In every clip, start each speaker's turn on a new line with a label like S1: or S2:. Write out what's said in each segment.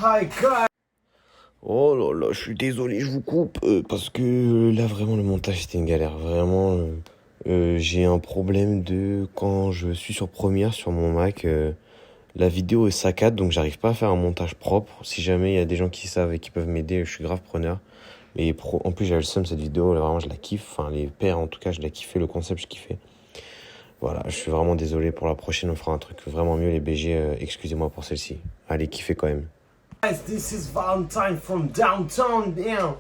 S1: Hi guys.
S2: Oh là là, je suis désolé, je vous coupe parce que là vraiment le montage c'était une galère. Vraiment, j'ai un problème de quand je suis sur Premiere sur mon Mac, la vidéo est saccade donc j'arrive pas à faire un montage propre. Si jamais il y a des gens qui savent et qui peuvent m'aider, je suis grave preneur. Mais en plus j'avais le seum cette vidéo, là vraiment je la kiffe. Enfin les pairs en tout cas je la kiffais, le concept je kiffais. Voilà, je suis vraiment désolé. Pour la prochaine on fera un truc vraiment mieux les BG. Excusez-moi pour celle-ci. Allez, kiffez quand même.
S1: Guys, this is Valentine from downtown. Damn,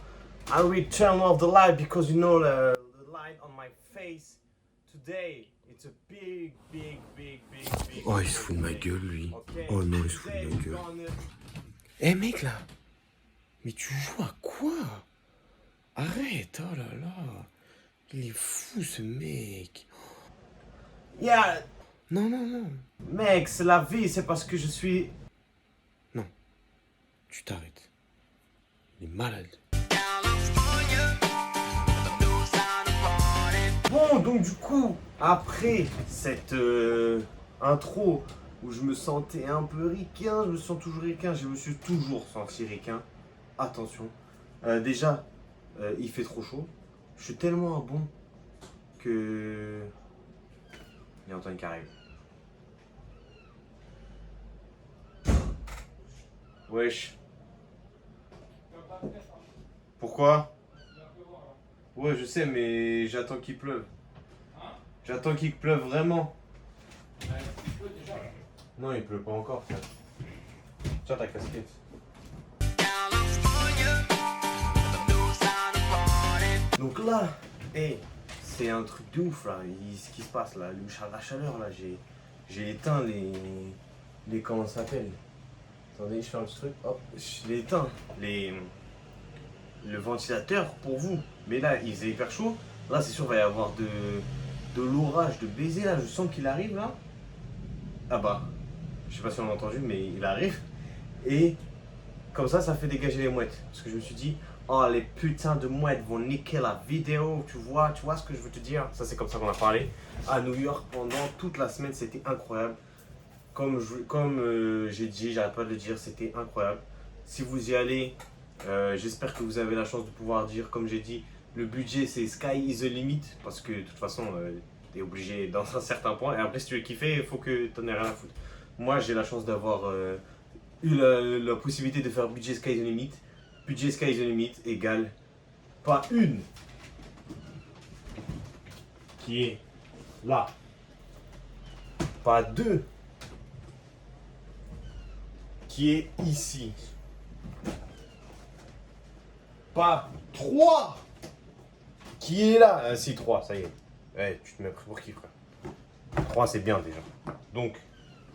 S1: I will turn off the light because you know the light on my face today. It's a big.
S2: Oh, il se fout de ma gueule, lui.
S1: Okay.
S2: Oh non, il se fout de ma gueule. Eh mec, là. Mais tu joues à quoi? Arrête, oh là là. Il est fou, ce mec.
S1: Yeah,
S2: Non, non, non.
S1: mec, c'est la vie, c'est parce que je suis.
S2: Non. Tu t'arrêtes. Il est malade.
S1: Bon, donc du coup, après cette intro où je me sentais un peu ricain, je me sens toujours ricain, je me suis toujours senti ricain. Attention. Déjà, il fait trop chaud. Je suis tellement un bon que. Il y a Antoine qui arrive. Wesh. Pourquoi? Ouais, je sais, mais j'attends qu'il pleuve. J'attends qu'il pleuve vraiment. Non, il pleut pas encore, frère. Tiens ta casquette. Donc là, hey, c'est un truc de ouf là. Ce qui se passe là, la chaleur là, j'ai éteint les comment ça s'appelle? Attendez, je fais un petit truc. Hop, je l'ai éteint. Le ventilateur pour vous. Mais là, il faisait hyper chaud. Là, c'est sûr, il va y avoir de l'orage, de baiser. Là, je sens qu'il arrive là. Ah bah, je sais pas si on l'a entendu, mais il arrive. Et comme ça fait dégager les mouettes. Parce que je me suis dit, oh, les putains de mouettes vont niquer la vidéo. Tu vois ce que je veux te dire? Ça, c'est comme ça qu'on a parlé. À New York, pendant toute la semaine, c'était incroyable. Comme j'ai dit, j'arrête pas de le dire, c'était incroyable. Si vous y allez, j'espère que vous avez la chance de pouvoir dire, comme j'ai dit, le budget c'est sky is the limit. Parce que de toute façon, t'es obligé dans un certain point. Et après, si tu veux kiffer, il faut que t'en aies rien à foutre. Moi, j'ai la chance d'avoir eu la possibilité de faire budget sky is the limit. Budget sky is the limit égale pas une qui est là, pas deux qui est ici, pas 3 qui est là. Ah, si, 3, ça y est. Ouais, tu te mets pris pour qui, frère? 3, c'est bien déjà. Donc,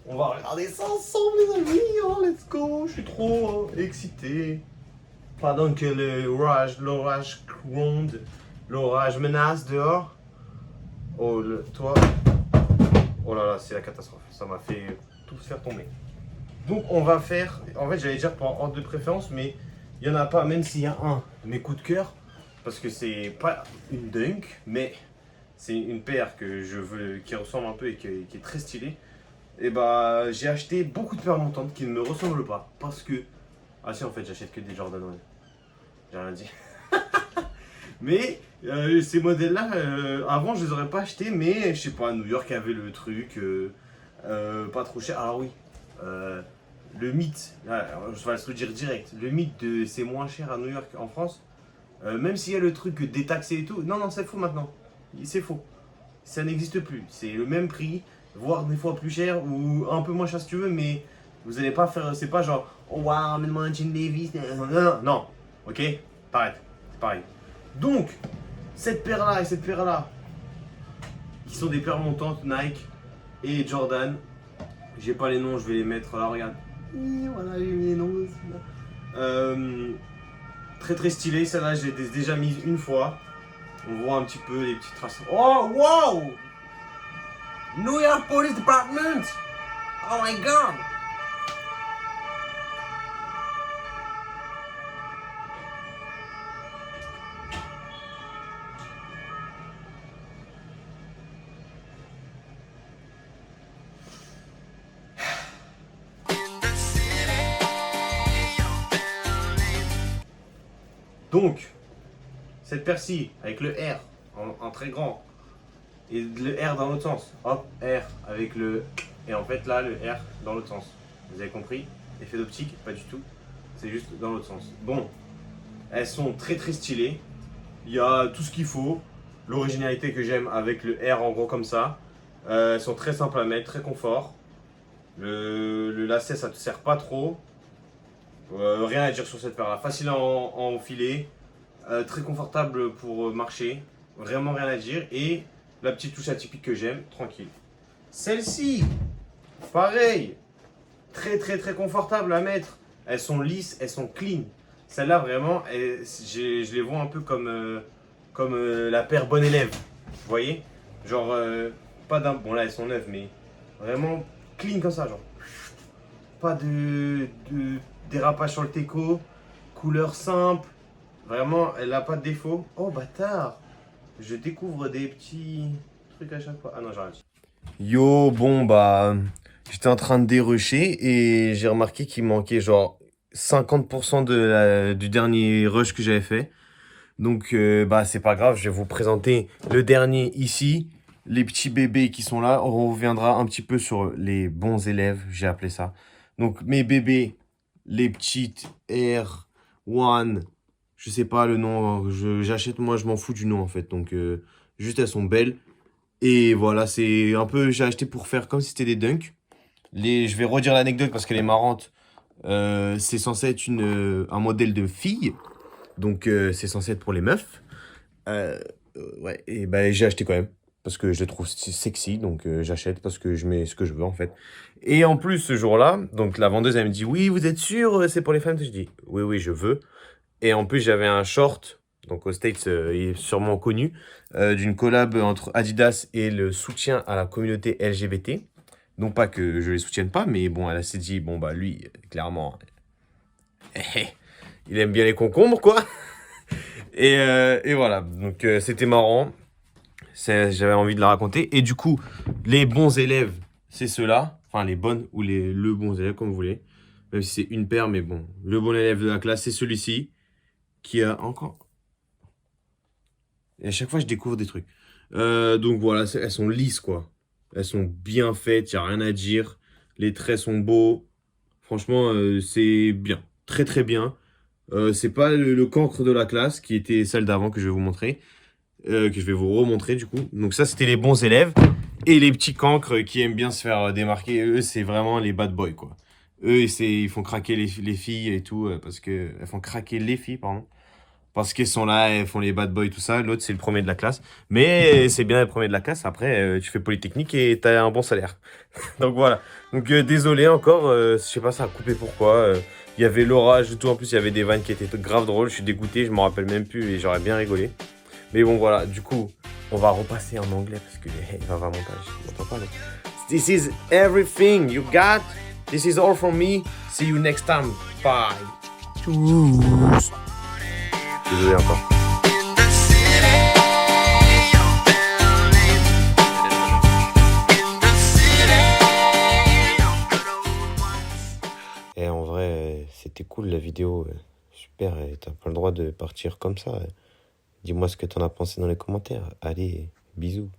S1: on va regarder ça ensemble, les amis. Oh, let's go. Je suis trop excité. Pendant que l'orage gronde, l'orage menace dehors. Oh, toi. Oh là là, c'est la catastrophe. Ça m'a fait tout faire tomber. Donc on va faire, en fait j'allais dire par ordre de préférence, mais il n'y en a pas, même s'il y a un de mes coups de cœur, parce que c'est pas une dunk, mais c'est une paire que je veux, qui ressemble un peu et qui est très stylée. Et bah j'ai acheté beaucoup de paires montantes qui ne me ressemblent pas, parce que... Ah si, en fait j'achète que des Jordan, ouais. J'ai rien dit. Mais ces modèles-là, avant je les aurais pas achetés, mais je sais pas, New York avait le truc, pas trop cher. Alors oui, le mythe, je vais se le dire direct, le mythe de c'est moins cher à New York qu'en France, même s'il y a le truc détaxé et tout, non, c'est faux maintenant, c'est faux, ça n'existe plus, c'est le même prix, voire des fois plus cher ou un peu moins cher si tu veux, mais vous n'allez pas faire, c'est pas genre, oh wow, amène-moi un jean Levi's, non, ok, t'arrêtes, c'est pareil. Donc, cette paire-là et cette paire-là, qui sont des paires montantes Nike et Jordan, j'ai pas les noms, je vais les mettre là, regarde. Voilà, j'ai mis les noms aussi là. Très très stylé, celle-là j'ai déjà mise une fois. On voit un petit peu les petites traces. Oh wow! New York Police Department! Oh my god! Donc, cette paire-ci, avec le R en très grand, et le R dans l'autre sens. Hop, R avec le... Et en fait, là, le R dans l'autre sens. Vous avez compris? Effet d'optique? Pas du tout. C'est juste dans l'autre sens. Bon, elles sont très très stylées. Il y a tout ce qu'il faut. L'originalité que j'aime avec le R en gros comme ça. Elles sont très simples à mettre, très confort. Le lacet, ça te sert pas trop. Rien à dire sur cette paire-là. Facile à enfiler. Très confortable pour marcher. Vraiment rien à dire. Et la petite touche atypique que j'aime, tranquille. Celle-ci, pareil. Très très très confortable à mettre. Elles sont lisses, elles sont clean. Celle-là, vraiment, je les vois un peu comme, la paire bon élève. Vous voyez? Genre, pas d'un... Bon là, elles sont neuves, mais vraiment clean comme ça, genre. Pas de dérapage sur le teco. Couleur simple. Vraiment, elle n'a pas de défaut. Oh, bâtard! Je découvre des petits trucs à chaque fois. Ah non, j'ai rien dit. Yo, bon, bah... J'étais en train de dérusher et j'ai remarqué qu'il manquait genre 50% du dernier rush que j'avais fait. Donc, bah, c'est pas grave, je vais vous présenter le dernier ici. Les petits bébés qui sont là. On reviendra un petit peu sur les bons élèves, j'ai appelé ça. Donc, mes bébés, les petites R1, je sais pas le nom, j'achète, moi je m'en fous du nom en fait. Donc, juste elles sont belles. Et voilà, c'est un peu, j'ai acheté pour faire comme si c'était des dunks. Je vais redire l'anecdote parce qu'elle est marrante. C'est censé être un modèle de fille. Donc, c'est censé être pour les meufs. Ouais, et bah, j'ai acheté quand même. Parce que je les trouve sexy. Donc, j'achète parce que je mets ce que je veux en fait. Et en plus, ce jour-là, donc la vendeuse, elle me dit: oui, vous êtes sûr, c'est pour les femmes? Je dis: oui, oui, je veux. Et en plus, j'avais un short. Donc, aux States, il est sûrement connu. D'une collab entre Adidas et le soutien à la communauté LGBT. Non pas que je les soutienne pas, mais bon, elle s'est dit, bon bah lui, clairement, il aime bien les concombres, quoi. Et voilà, donc c'était marrant. J'avais envie de la raconter. Et du coup, les bons élèves, c'est ceux-là. Enfin, les bonnes ou le bon élève, comme vous voulez. Même si c'est une paire, mais bon. Le bon élève de la classe, c'est celui-ci. Qui a encore... Et à chaque fois, je découvre des trucs. Donc voilà, elles sont lisses, quoi. Elles sont bien faites, il n'y a rien à dire. Les traits sont beaux. Franchement, c'est bien. Très très bien. C'est pas le cancre de la classe qui était celle d'avant que je vais vous montrer. Que je vais vous remontrer du coup. Donc ça, c'était les bons élèves. Et les petits cancres qui aiment bien se faire démarquer. Eux, c'est vraiment les bad boys, quoi. Eux, ils font craquer les filles et tout. Parce que... Elles font craquer les filles, pardon. Parce qu'ils sont là, elles font les bad boys, tout ça. L'autre, c'est le premier de la classe. Mais c'est bien le premier de la classe. Après, tu fais Polytechnique et t'as un bon salaire. Donc voilà. Donc désolé encore. Je sais pas, ça a coupé pourquoi. Il y avait l'orage et tout. En plus, il y avait des vannes qui étaient grave drôles. Je suis dégoûté. Je m'en rappelle même plus et j'aurais bien rigolé. Mais bon, voilà. Du coup, on va repasser en anglais parce que il va avoir montage. On entend pas, là. This is everything you got. This is all from me. See you next time. Bye. Tchuss. Désolé encore. Et en vrai, c'était cool la vidéo. Super, t'as pas le droit de partir comme ça. Dis-moi ce que t'en as pensé dans les commentaires. Allez, bisous.